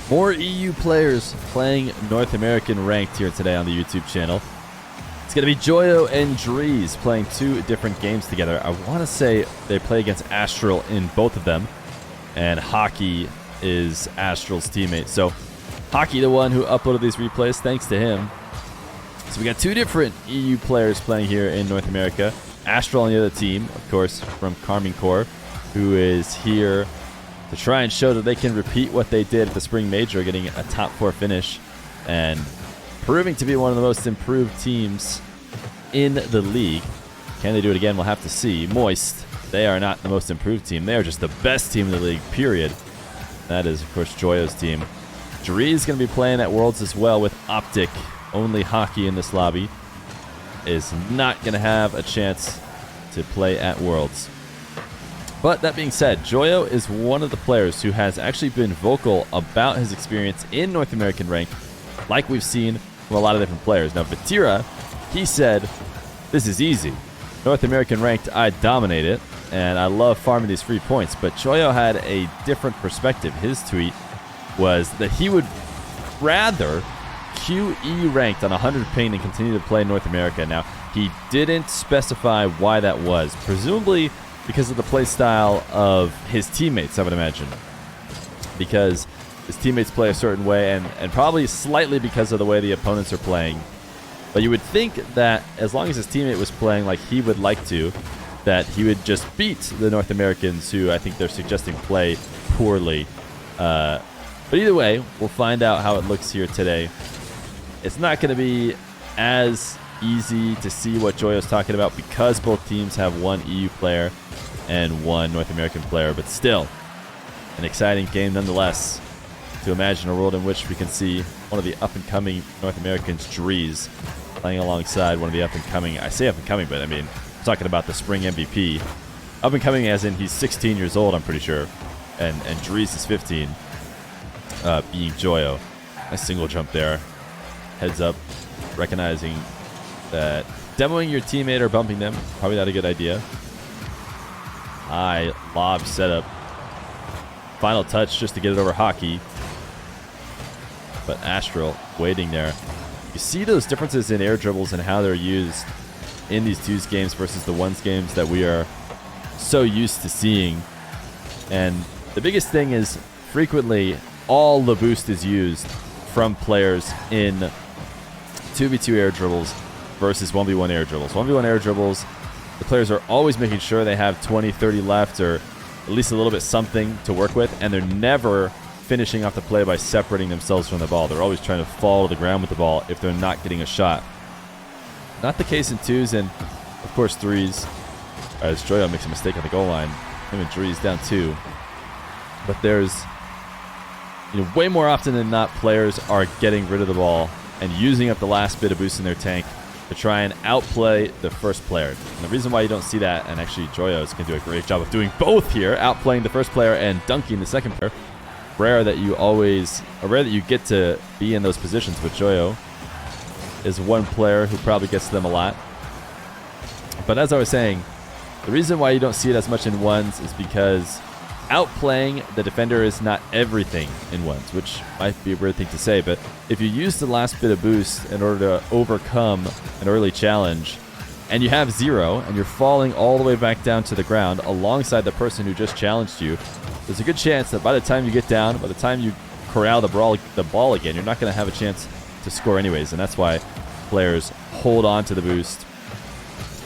More EU players playing North American ranked here today on the YouTube channel. It's going to be Joyo and Dreaz playing two different games together. I want to say they play against Aztral in both of them, and Hockey is Astral's teammate. So Hockey, the one who uploaded these replays, thanks to him. So we got two different EU players playing here in North America. Aztral on the other team, of course, from Carmine Corps, who is here to try and show that they can repeat what they did at the Spring Major, getting a top 4 finish and proving to be one of the most improved teams in the league. Can they do it again? We'll have to see. Moist, they are not the most improved team. They are just the best team in the league, period. That is, of course, Joyo's team. Dreaz is going to be playing at Worlds as well with Optic. Only Hockey in this lobby is not going to have a chance to play at Worlds. But that being said, Joyo is one of the players who has actually been vocal about his experience in North American rank, like we've seen from a lot of different players. Now, Vatira, he said, this is easy. North American ranked, I dominate it, and I love farming these free points. But Joyo had a different perspective. His tweet was that he would rather QE ranked on 100 ping and continue to play North America. Now, he didn't specify why that was. Presumably because of the play style of his teammates, I would imagine. Because his teammates play a certain way, and probably slightly because of the way the opponents are playing. But you would think that as long as his teammate was playing like he would like to, that he would just beat the North Americans, who I think they're suggesting play poorly. But either way, we'll find out how it looks here today. It's not going to be as easy to see what Joyo's talking about because both teams have one EU player and one North American player, but still an exciting game nonetheless. To imagine a world in which we can see one of the up-and-coming North Americans, Dreaz, playing alongside one of the up-and-coming, I say up-and-coming, but I mean, I'm talking about the spring MVP. Up-and-coming as in he's 16 years old, I'm pretty sure, and Dreaz is 15, being Joyo. A single jump there. Heads up, recognizing that demoing your teammate or bumping them, probably not a good idea. High lob setup. Final touch just to get it over Hockey. But Aztral waiting there. You see those differences in air dribbles and how they're used in these twos games versus the ones games that we are so used to seeing. And the biggest thing is frequently all the boost is used from players in 2v2 air dribbles versus 1v1 air dribbles. 1v1 air dribbles, the players are always making sure they have 20, 30 left, or at least a little bit something to work with, and they're never finishing off the play by separating themselves from the ball. They're always trying to fall to the ground with the ball if they're not getting a shot. Not the case in twos, and of course threes, as Joyo makes a mistake on the goal line. Him and Dreaz down 2. But there's, way more often than not, players are getting rid of the ball and using up the last bit of boost in their tank to try and outplay the first player. And the reason why you don't see that, and actually Joyo is going to do a great job of doing both here, outplaying the first player and dunking the second player. Rare that you get to be in those positions, but Joyo is one player who probably gets to them a lot. But as I was saying, the reason why you don't see it as much in ones is because outplaying the defender is not everything in ones, which might be a weird thing to say, but if you use the last bit of boost in order to overcome an early challenge, and you have 0, and you're falling all the way back down to the ground alongside the person who just challenged you, there's a good chance that by the time you get down, by the time you corral the ball again, you're not going to have a chance to score anyways, and that's why players hold on to the boost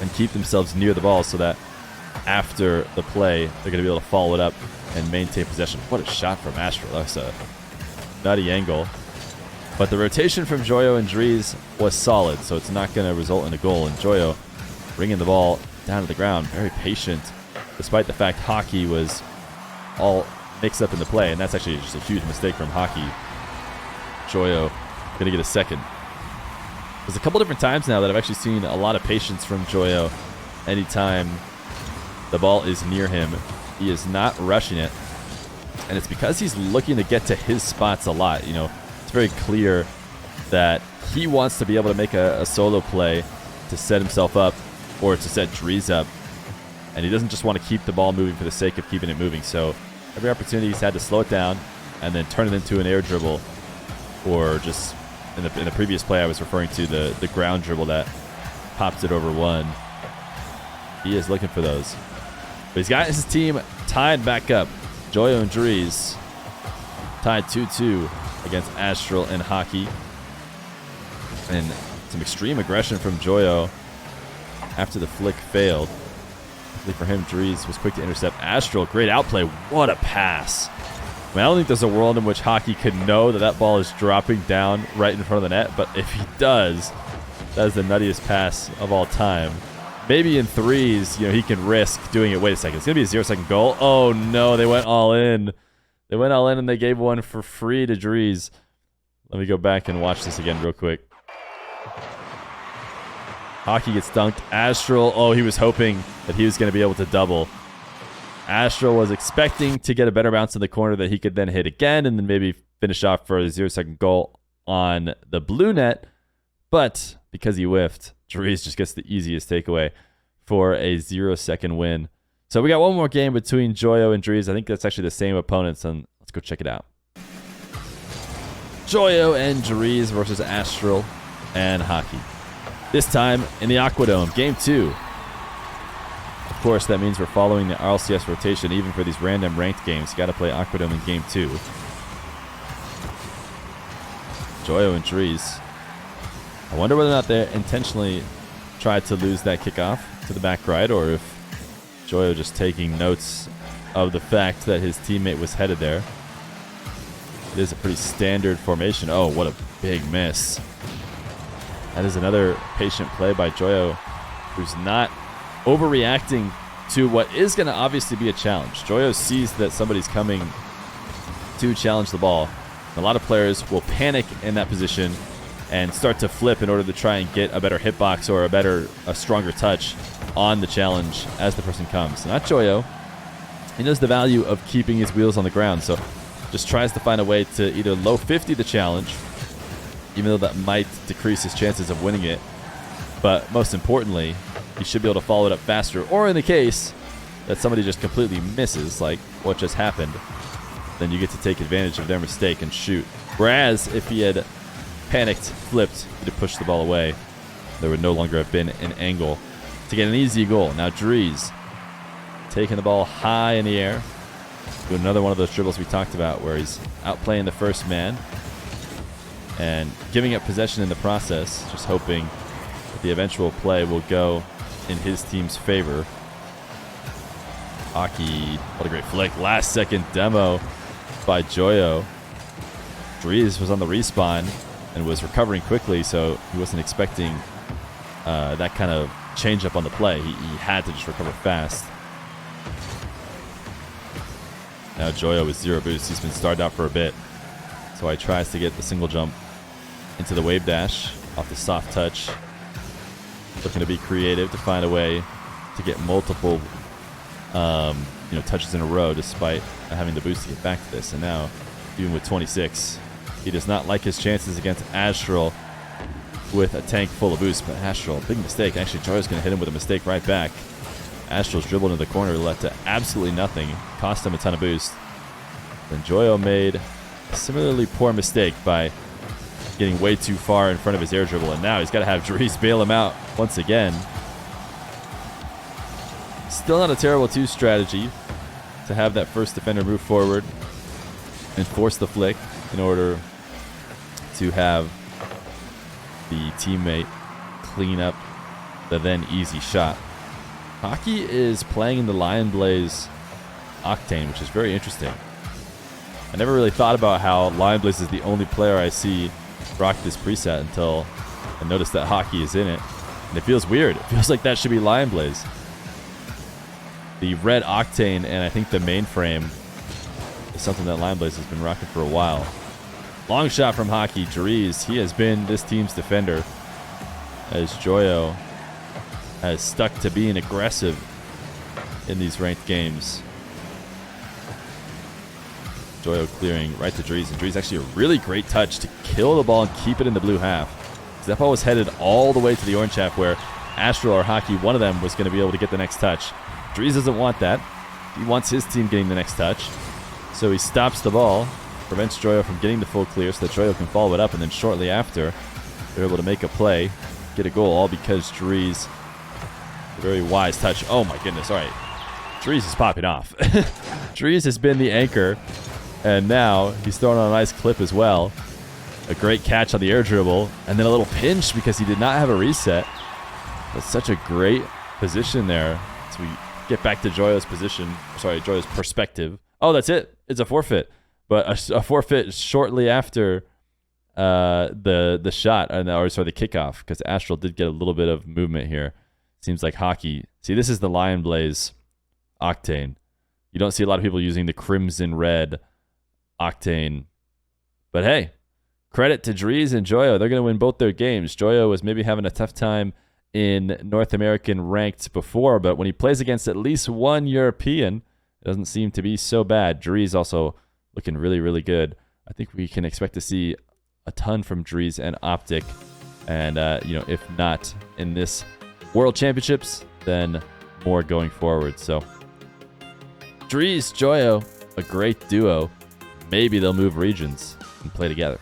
and keep themselves near the ball so that after the play, they're going to be able to follow it up and maintain possession. What a shot from Aztral. That's a nutty angle. But the rotation from Joyo and Dreaz was solid, so it's not going to result in a goal. And Joyo bringing the ball down to the ground, very patient, despite the fact Hockey was all mixed up in the play. And that's actually just a huge mistake from Hockey. Joyo going to get a second. There's a couple different times now that I've actually seen a lot of patience from Joyo anytime the ball is near him. He is not rushing it. And it's because he's looking to get to his spots a lot. It's very clear that he wants to be able to make a solo play to set himself up or to set Dreaz up. And he doesn't just want to keep the ball moving for the sake of keeping it moving. So every opportunity he's had to slow it down, and then turn it into an air dribble, or just in the previous play I was referring to the ground dribble that pops it over one. He is looking for those. But he's got his team tied back up. Joyo and Dreaz tied 2-2 against Aztral and Hockey. And some extreme aggression from Joyo after the flick failed. Luckily for him, Dreaz was quick to intercept. Aztral, great outplay. What a pass. I mean, I don't think there's a world in which Hockey could know that ball is dropping down right in front of the net, but if he does, that is the nuttiest pass of all time. Maybe in threes, he can risk doing it. Wait a second. It's going to be a 0-second goal. Oh, no. They went all in. They went all in, and they gave one for free to Dreaz. Let me go back and watch this again real quick. Hockey gets dunked. Aztral, oh, he was hoping that he was going to be able to double. Aztral was expecting to get a better bounce in the corner that he could then hit again and then maybe finish off for a 0-second goal on the blue net. But because he whiffed, Dreaz just gets the easiest takeaway for a 0-second win. So we got one more game between Joyo and Dreaz. I think that's actually the same opponents, and let's go check it out. Joyo and Dreaz versus Aztral and Hockey. This time in the Aquadome, Game 2. Of course, that means we're following the RLCS rotation even for these random ranked games. You got to play Aquadome in Game 2. Joyo and Dreaz. I wonder whether or not they intentionally tried to lose that kickoff to the back right, or if Joyo just taking notes of the fact that his teammate was headed there. It is a pretty standard formation. Oh, what a big miss. That is another patient play by Joyo, who's not overreacting to what is going to obviously be a challenge. Joyo sees that somebody's coming to challenge the ball. A lot of players will panic in that position and start to flip in order to try and get a better hitbox or a stronger touch on the challenge as the person comes. Not Joyo. He knows the value of keeping his wheels on the ground, so just tries to find a way to either low 50 the challenge, even though that might decrease his chances of winning it. But most importantly, he should be able to follow it up faster, or in the case that somebody just completely misses, like what just happened, then you get to take advantage of their mistake and shoot. Whereas if he had panicked, flipped, he'd have pushed the ball away, there would no longer have been an angle to get an easy goal. Now Dreaz taking the ball high in the air, doing another one of those dribbles we talked about where he's outplaying the first man and giving up possession in the process, just hoping that the eventual play will go in his team's favor. Hockey, what a great flick. Last second demo by Joyo. Dreaz was on the respawn and was recovering quickly, so he wasn't expecting that kind of change up on the play. He had to just recover fast. Now Joyo with 0 boost. He's been started out for a bit, so he tries to get the single jump into the wave dash off the soft touch. Looking to be creative to find a way to get multiple touches in a row despite having the boost to get back to this. And now, even with 26, he does not like his chances against Aztral with a tank full of boost. But Aztral, big mistake. Actually, Joyo's going to hit him with a mistake right back. Astral's dribbled into the corner, led to absolutely nothing. Cost him a ton of boost. Then Joyo made a similarly poor mistake by getting way too far in front of his air dribble. And now he's got to have Dreaz bail him out once again. Still not a terrible 2 strategy to have that first defender move forward and force the flick in order to have the teammate clean up the then easy shot. Hockey is playing in the Lion Blaze Octane, which is very interesting. I never really thought about how Lion Blaze is the only player I see rock this preset until I noticed that Hockey is in it. And it feels weird. It feels like that should be Lion Blaze. The red Octane and I think the mainframe is something that Lion Blaze has been rocking for a while. Long shot from Hockey. Dreaz, he has been this team's defender as Joyo has stuck to being aggressive in these ranked games. Joyo clearing right to Dreaz, and Dreaz actually a really great touch to kill the ball and keep it in the blue half. That ball was headed all the way to the orange half where Aztral or Hockey, one of them was going to be able to get the next touch. Dreaz doesn't want that. He wants his team getting the next touch. So he stops the ball prevents Joyo from getting the full clear so that Joyo can follow it up, and then shortly after, they're able to make a play, get a goal, all because Dreaz, a very wise touch. Oh my goodness, all right. Dreaz is popping off. Dreaz has been the anchor, and now he's throwing on a nice clip as well. A great catch on the air dribble, and then a little pinch because he did not have a reset. But such a great position there. So we get back to Joyo's position. Sorry, Joyo's perspective. Oh, that's it. It's a forfeit. But a forfeit shortly after the shot, or sorry, the kickoff, because Aztral did get a little bit of movement here. Seems like hockey. See, this is the Lion Blaze Octane. You don't see a lot of people using the Crimson Red Octane. But hey, credit to Dreaz and Joyo. They're going to win both their games. Joyo was maybe having a tough time in North American ranked before, but when he plays against at least one European, it doesn't seem to be so bad. Dreaz also looking really, really good. I think we can expect to see a ton from Dreaz and Optic. And, if not in this World Championships, then more going forward. So Dreaz, Joyo, a great duo. Maybe they'll move regions and play together.